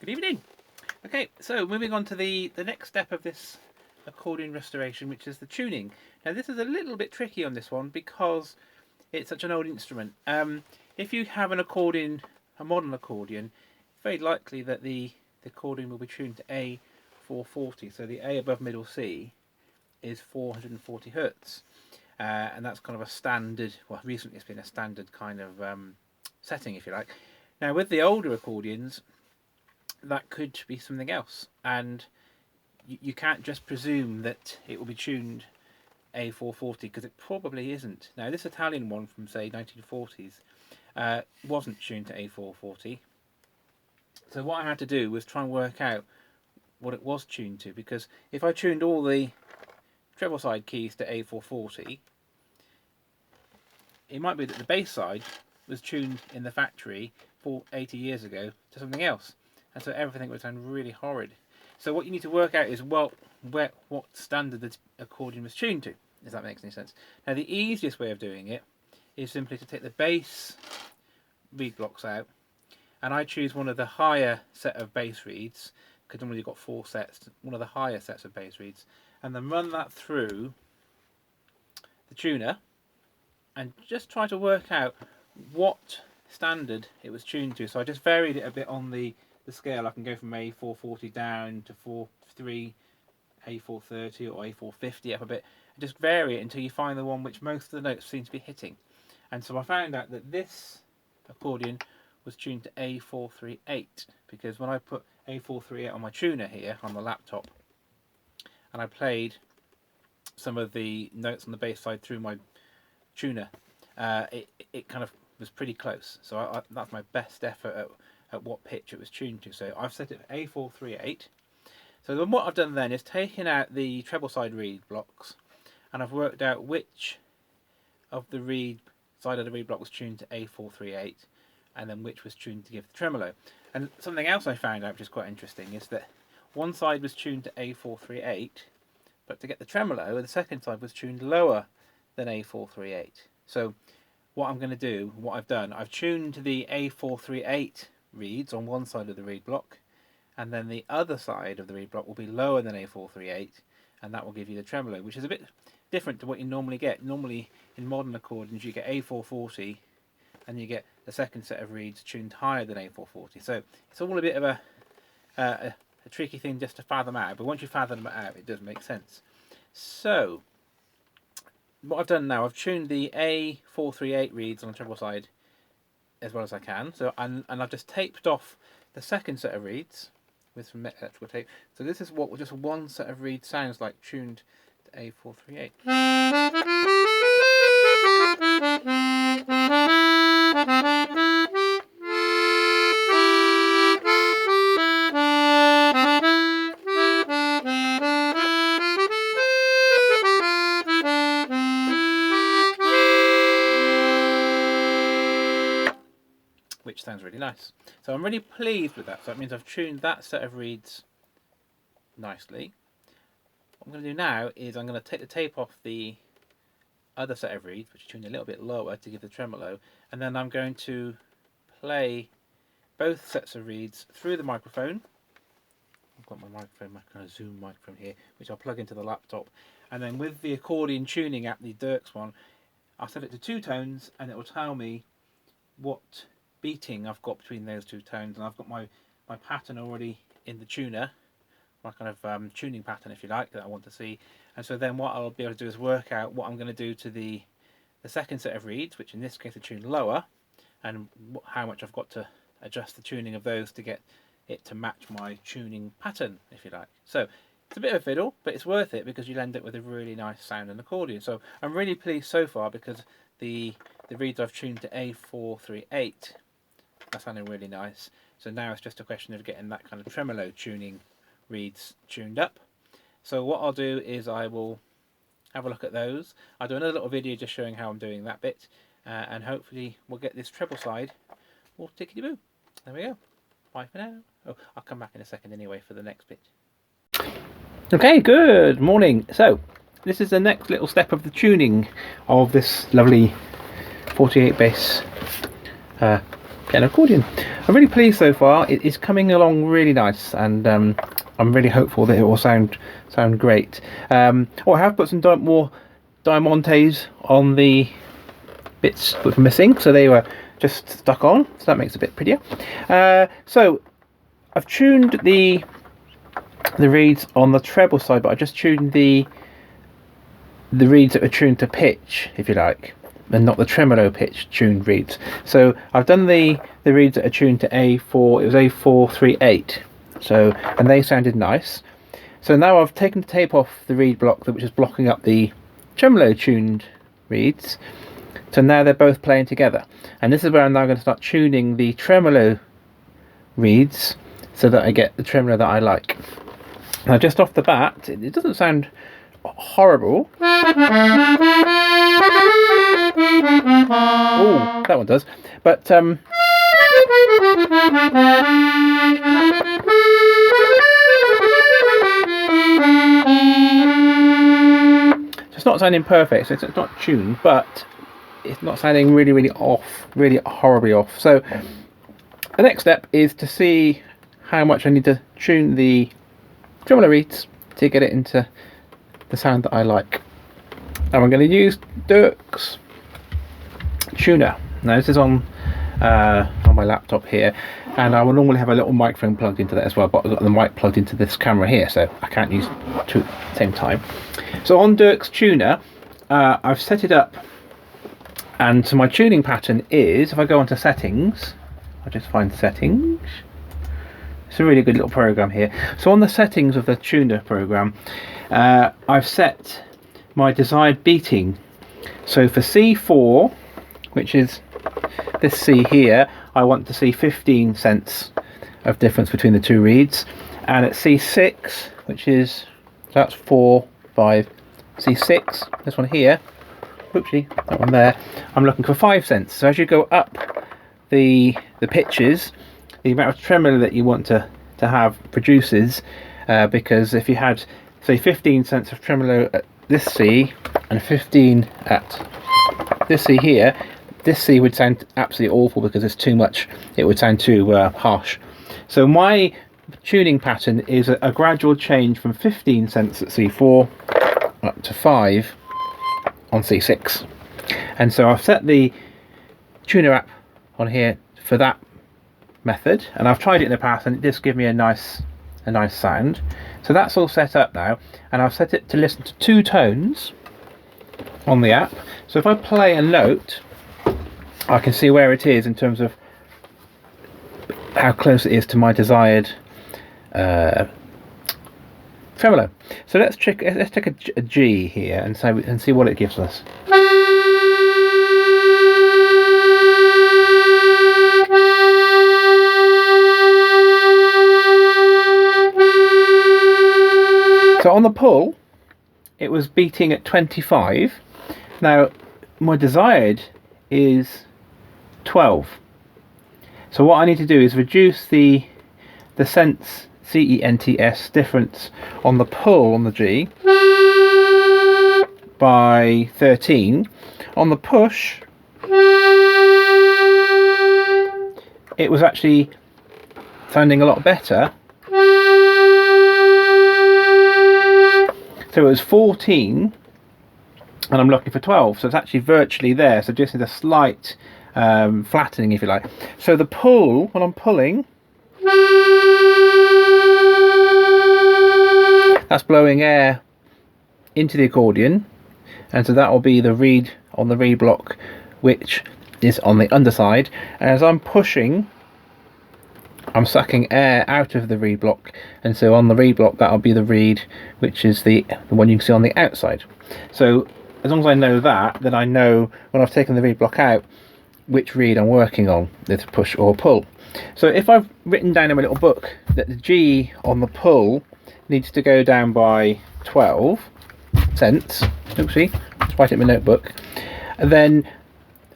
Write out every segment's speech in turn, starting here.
Good evening. Okay, so moving on to the next step of this accordion restoration, which is the tuning. Now this is a little bit tricky on this one because it's such an old instrument. If you have an accordion, a modern accordion, it's very likely that the accordion will be tuned to A440. So the A above middle C is 440 hertz, and that's kind of a standard. Well, recently it's been a standard kind of setting, if you like. Now with the older accordions, that could be something else, and you can't just presume that it will be tuned A440 because it probably isn't. Now this Italian one from say 1940s wasn't tuned to A440, so what I had to do was try and work out what it was tuned to, because if I tuned all the treble side keys to A440, it might be that the bass side was tuned in the factory 80 years ago to something else, and so everything would sound really horrid. So what you need to work out is, well, what standard the accordion was tuned to, if that makes any sense. Now the easiest way of doing it is simply to take the bass reed blocks out, and I choose one of the higher set of bass reeds, because normally you've got 4 sets, one of the higher sets of bass reeds, and then run that through the tuner and just try to work out what standard it was tuned to. So I just varied it a bit on the scale. I can go from A440 down to 4.3, A430 or A450 up a bit, and just vary it until you find the one which most of the notes seem to be hitting. And so I found out that this accordion was tuned to A438, because when I put A438 on my tuner here on the laptop and I played some of the notes on the bass side through my tuner, it kind of was pretty close. So that's my best effort at what pitch it was tuned to. So I've set it for A438. So then what I've done then is taken out the treble side reed blocks, and I've worked out which of the reed side of the reed block was tuned to A438, and then which was tuned to give the tremolo. And something else I found out which is quite interesting is that one side was tuned to A438, but to get the tremolo, the second side was tuned lower than A438. So what I'm going to do, what I've done, I've tuned the A438 reeds on one side of the reed block, and then the other side of the reed block will be lower than A438, and that will give you the tremolo, which is a bit different to what you normally get. Normally in modern accordions you get A440 and you get the second set of reeds tuned higher than A440. So it's all a bit of a tricky thing just to fathom out, but once you fathom it out, it does make sense. So what I've done now, I've tuned the A438 reeds on the treble side as well as I can. So and I've just taped off the second set of reeds with some electrical tape. So this is what just one set of reeds sounds like tuned to A438. Which sounds really nice. So I'm really pleased with that. So that means I've tuned that set of reeds nicely. What I'm going to do now is I'm going to take the tape off the other set of reeds, which are tuned a little bit lower to give the tremolo, and then I'm going to play both sets of reeds through the microphone. I've got my microphone, my kind of Zoom microphone here, which I'll plug into the laptop, and then with the accordion tuning app, the Dirks one, I'll set it to 2 tones, and it will tell me what beating I've got between those 2 tones, and I've got my pattern already in the tuner, my kind of tuning pattern, if you like, that I want to see. And so then what I'll be able to do is work out what I'm going to do to the second set of reeds, which in this case are tuned lower, and how much I've got to adjust the tuning of those to get it to match my tuning pattern, if you like. So it's a bit of a fiddle, but it's worth it because you'll end up with a really nice sound in accordion. So I'm really pleased so far because the reeds I've tuned to A438 are sounding really nice. So now it's just a question of getting that kind of tremolo tuning reeds tuned up. So what I'll do is I will have a look at those. I'll do another little video just showing how I'm doing that bit, and hopefully we'll get this treble side all tickety-boo. There we go. Bye for now. Oh, I'll come back in a second anyway for the next bit. Okay, good morning. So this is the next little step of the tuning of this lovely 48 bass an accordion. I'm really pleased so far. It is coming along really nice, and I'm really hopeful that it will sound great. I have put some more diamantes on the bits that were missing, so they were just stuck on, so that makes it a bit prettier. So I've tuned the reeds on the treble side, but I just tuned the reeds that are tuned to pitch, if you like, and not the tremolo pitch tuned reeds. So I've done the reeds that are tuned to A4. It was A438. So, and they sounded nice. So now I've taken the tape off the reed block which is blocking up the tremolo tuned reeds. So now they're both playing together, and this is where I'm now going to start tuning the tremolo reeds so that I get the tremolo that I like. Now, just off the bat, it doesn't sound horrible. Oh, that one does. But it's not sounding perfect, so it's not tuned, but it's not sounding really off, really horribly off. So the next step is to see how much I need to tune the tremolo reeds to get it into the sound that I like. And I'm going to use Dirk's tuner. Now this is on my laptop here, and I will normally have a little microphone plugged into that as well, but I've got the mic plugged into this camera here, so I can't use two at the same time. So on Dirk's tuner, I've set it up, and so my tuning pattern is, if I go onto settings, I'll just find settings. It's a really good little program here. So on the settings of the tuner program, I've set my desired beating. So for C4, which is this C here, I want to see 15 cents of difference between the two reeds. And at C6, which is, that's 4, 5, C6, this one here, oopsie, that one there, I'm looking for 5 cents. So as you go up the pitches, the amount of tremolo that you want to have produces, because if you had, say, 15 cents of tremolo at this C and 15 at this C here, this C would sound absolutely awful because it's too much. It would sound too harsh. So my tuning pattern is a gradual change from 15 cents at C4 up to 5 on C6. And so I've set the tuner app on here for that method, and I've tried it in the past and it does give me a nice sound. So that's all set up now, and I've set it to listen to 2 tones on the app. So if I play a note, I can see where it is in terms of how close it is to my desired tremolo. So let's take a G here and see what it gives us. So on the pull, it was beating at 25. Now, my desired is 12. So what I need to do is reduce the cents, C-E-N-T-S, difference on the pull on the G by 13. On the push, it was actually sounding a lot better. So it was 14 and I'm looking for 12, so it's actually virtually there, so just need a slight flattening, if you like. So the pull, when I'm pulling, that's blowing air into the accordion, and so that will be the reed on the reed block, which is on the underside, and as I'm pushing, I'm sucking air out of the reed block, and so on the reed block that'll be the reed which is the one you can see on the outside. So as long as I know that, then I know when I've taken the reed block out which reed I'm working on, it's push or pull. So if I've written down in my little book that the G on the pull needs to go down by 12 cents, oopsie, just write it in my notebook, and then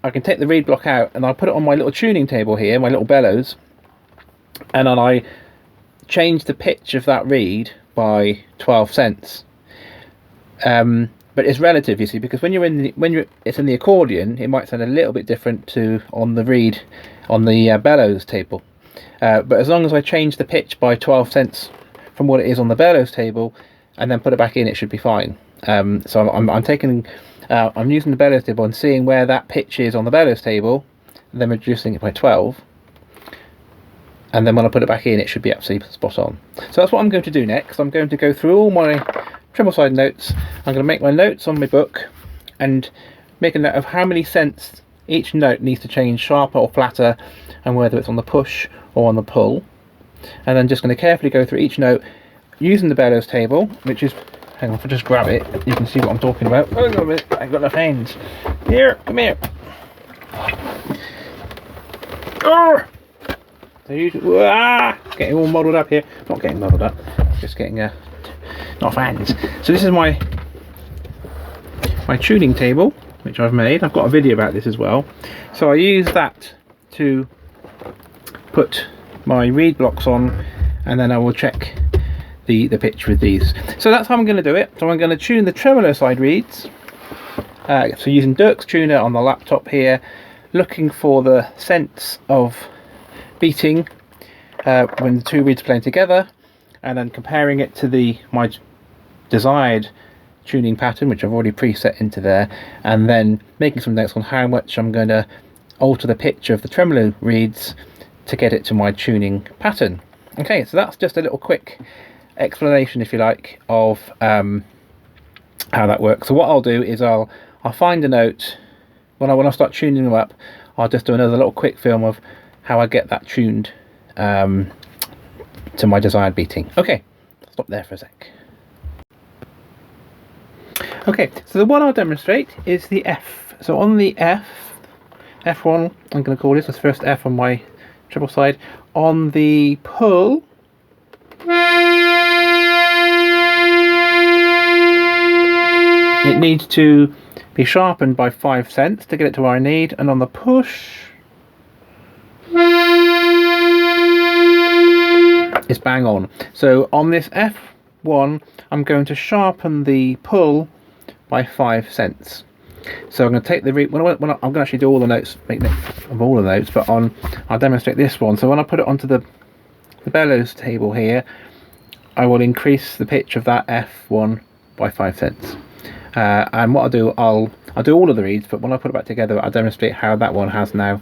I can take the reed block out and I'll put it on my little tuning table here, my little bellows, and then I change the pitch of that reed by 12 cents. But it's relative, you see, because when it's in the accordion, it might sound a little bit different to on the reed on the bellows table. But as long as I change the pitch by 12 cents from what it is on the bellows table and then put it back in, it should be fine. So I'm using the bellows table and seeing where that pitch is on the bellows table, and then reducing it by 12. And then when I put it back in, it should be absolutely spot on. So that's what I'm going to do next. I'm going to go through all my treble side notes. I'm going to make my notes on my book and make a note of how many cents each note needs to change sharper or flatter, and whether it's on the push or on the pull. And then just going to carefully go through each note using the bellows table, which is, hang on, if I just grab it, you can see what I'm talking about. Oh, I've got enough hands. Here, come here. Oh! Getting all muddled up here. Not getting muddled up, just getting not hands. So this is my tuning table, which I've made. I've got a video about this as well. So I use that to put my reed blocks on, and then I will check the pitch with these. So that's how I'm going to do it. So I'm going to tune the tremolo side reeds. So using Dirk's tuner on the laptop here, looking for the sense of beating when the two reeds are playing together, and then comparing it to my desired tuning pattern, which I've already preset into there, and then making some notes on how much I'm going to alter the pitch of the tremolo reeds to get it to my tuning pattern. Okay, so that's just a little quick explanation, if you like, of how that works. So what I'll do is I'll find a note when I start tuning them up. I'll just do another little quick film of how I get that tuned to my desired beating. Okay, stop there for a sec. Okay, so the one I'll demonstrate is the F. So on the F1, I'm going to call this the first F on my treble side. On the pull, it needs to be sharpened by 5 cents to get it to where I need, and on the push, it's bang on. So on this F1, I'm going to sharpen the pull by 5 cents. So I'm going to take the reed. I'm going to actually do all the notes, make note of all the notes, but I'll demonstrate this one. So when I put it onto the bellows table here, I will increase the pitch of that F1 by 5 cents. And what I'll do all of the reeds, but when I put it back together, I'll demonstrate how that one has now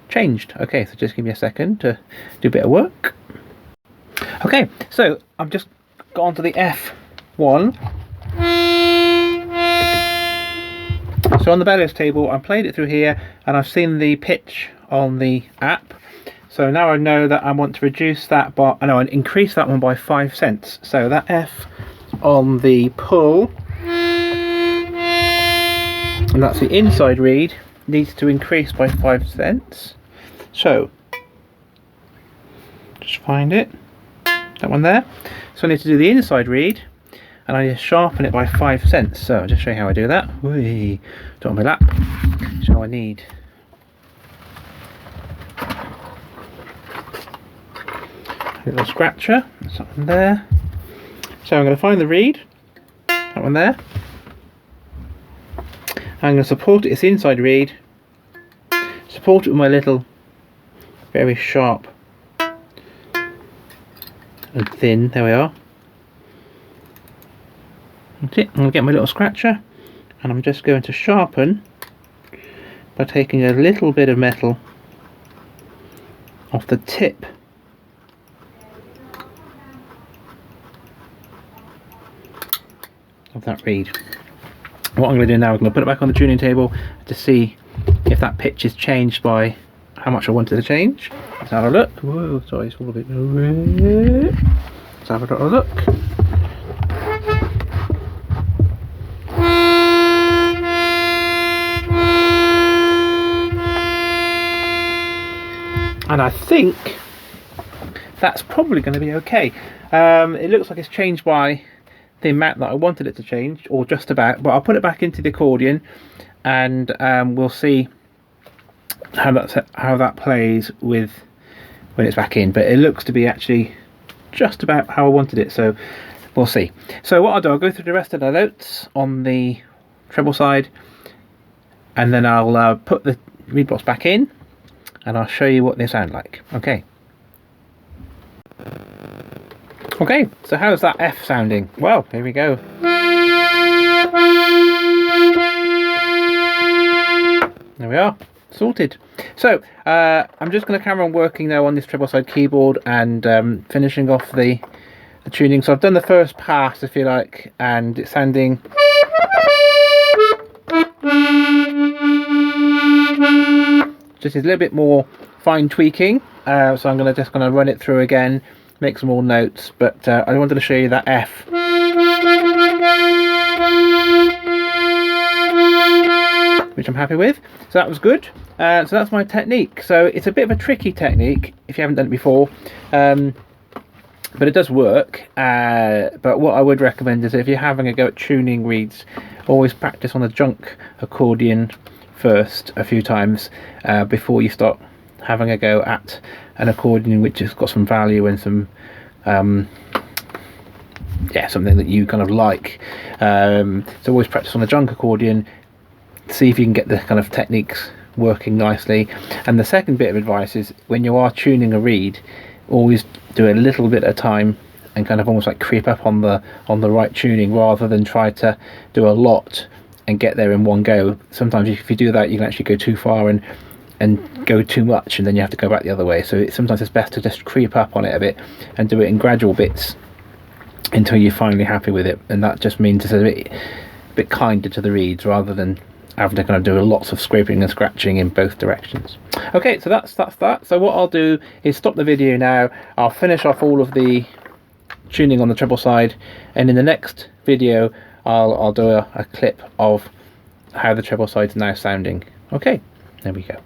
changed. Okay, so just give me a second to do a bit of work. Okay, so I've just got onto the F1. So on the bellows table, I played it through here, and I've seen the pitch on the app. So now I know that I want to reduce that by, and increase that one by 5 cents. So that F on the pull, and that's the inside reed, needs to increase by 5 cents. So just find it, that one there. So I need to do the inside reed, and I just sharpen it by 5 cents. So I'll just show you how I do that. Whee, do it on my lap. So I need a little scratcher, that's that one there. So I'm going to find the reed, that one there. I'm going to support it, it's the inside reed, support it with my little very sharp and thin, there we are. That's it. I'm going to get my little scratcher, and I'm just going to sharpen by taking a little bit of metal off the tip of that reed. What I'm going to do now, I'm going to put it back on the tuning table to see if that pitch is changed by how much I wanted to change. Let's have a look. Whoa, sorry, it's all a bit red. Let's have a little look. And I think that's probably going to be okay. It looks like it's changed by the amount that I wanted it to change, or just about, but I'll put it back into the accordion, and we'll see how that plays with when it's back in. But it looks to be actually just about how I wanted it, so we'll see. So what I'll do, I'll go through the rest of the notes on the treble side, and then I'll put the reed blocks back in, and I'll show you what they sound like. Okay. Okay, so how's that F sounding? Well, here we go. There we are, sorted. So I'm just going to carry on working now on this treble side keyboard and finishing off the tuning. So I've done the first pass, if you like, and it's sounding just a little bit more fine tweaking. So I'm just going to run it through again, make some more notes, but I wanted to show you that F. Which I'm happy with. So that was good. So that's my technique. So it's a bit of a tricky technique if you haven't done it before, but it does work. But what I would recommend is if you're having a go at tuning reeds, always practice on a junk accordion first a few times before you start having a go at an accordion which has got some value and some yeah, something that you kind of like. So always practice on a junk accordion, see if you can get the kind of techniques working nicely. And the second bit of advice is when you are tuning a reed, always do a little bit at a time and kind of almost like creep up on the right tuning, rather than try to do a lot and get there in one go. Sometimes if you do that, you can actually go too far and go too much, and then you have to go back the other way. So sometimes it's best to just creep up on it a bit and do it in gradual bits until you're finally happy with it. And that just means it's a bit kinder to the reeds, rather than having to kind of do lots of scraping and scratching in both directions. Okay, so that's that. So what I'll do is stop the video now. I'll finish off all of the tuning on the treble side, and in the next video I'll do a clip of how the treble side's now sounding. Okay, there we go.